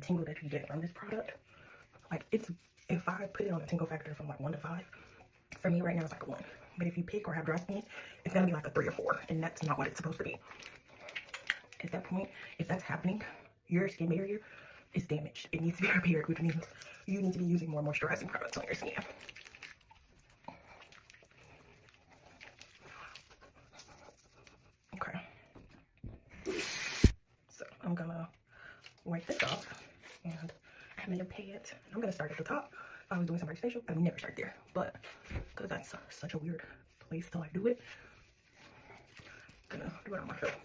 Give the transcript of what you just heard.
tingle that you get from this product, like it's, if I put it on a tingle factor from like 1 to 5, for me right now it's like a 1. But if you pick or have dry skin, it's gonna be like a 3 or 4, and that's not what it's supposed to be. At that point, if that's happening, your skin barrier is damaged. It needs to be repaired, which means you need to be using more moisturizing products on your skin. Okay. So I'm gonna wipe this off, and I'm gonna pay it. I'm gonna start at the top. If I was doing somebody's facial, I would never start there, but because that's such a weird place to like do it, I'm gonna do it on myself.